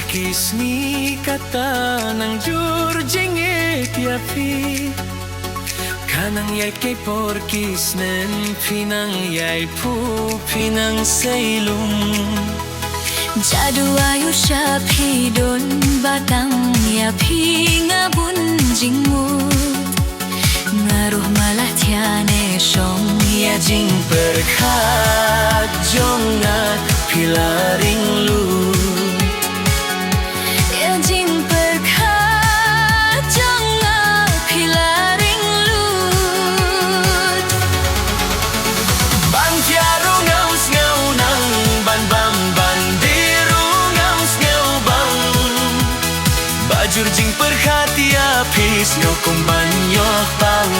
Kisni kata nang jur jenge tiapi Kanang yai kay porkis nen pinang yai pu pinang sailum Jadu ayu syapi don batang yapi ngabun jingmut Ngaruh malah tiane syong Ya jing berkat jongat pilaring lu Ya jing berkat jongat pilaring lut Ban tiaru ngaus ngau nang ban bam ban diru ngaus ngau bang Bajur jing berkat ya pis nyokong ban yok bang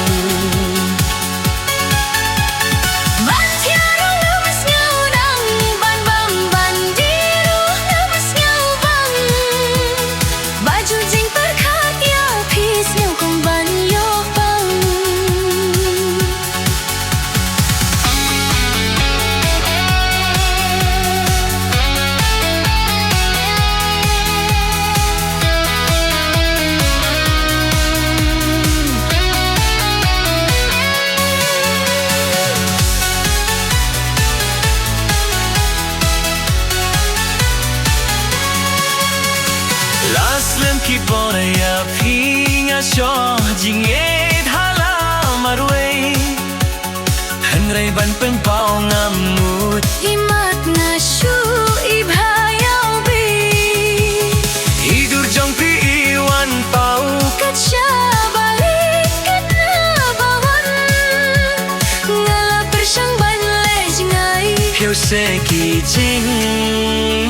Laslam ki bora ya pinga sho jinget hala marway Hanray ban peng pao ngam mut Imat na shu ibhayaw bi Idur jong pi iwan pao Kat siya balik kat na bawan Ngala persyang ban lej ngay Hiyo se ki jing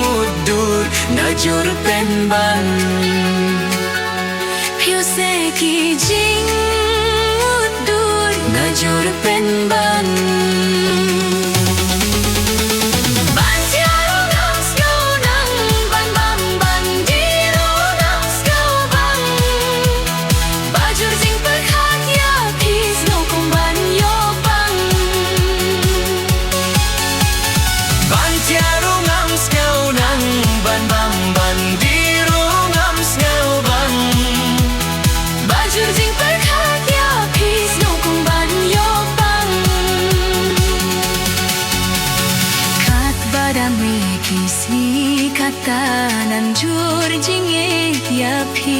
mudur na jur pen ban Piyo se ki jing udur na jur pen ban Ban tiaro ngam skaw nang ban bam ban diru ngam skaw bang Bajur jing perkat ya pis ngokong ban yo bang Ban tiaru ngam skaw nang ban bam ban diru ngam skaw bang Bajur jing perkat ya pis ngokong ban yo bang Kat badami kisni kata nanjur jinget ya pi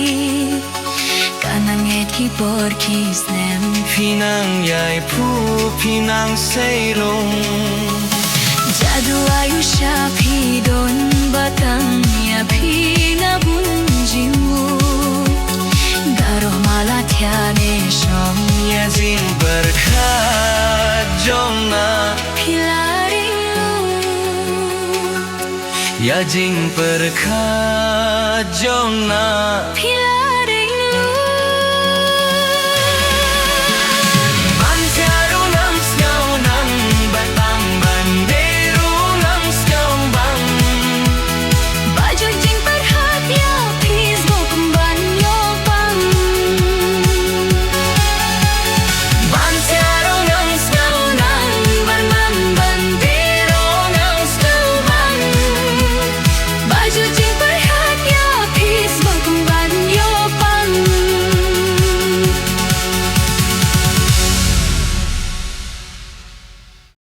Kanang et ki por kisnem Pinang yai pu pinang sailong Jadu ayu syapi don batang ya pi ngabun jimut Garoh malah tiane syong Ya jing berkat jona pilaring lut Ya jing berkat jona Pilaring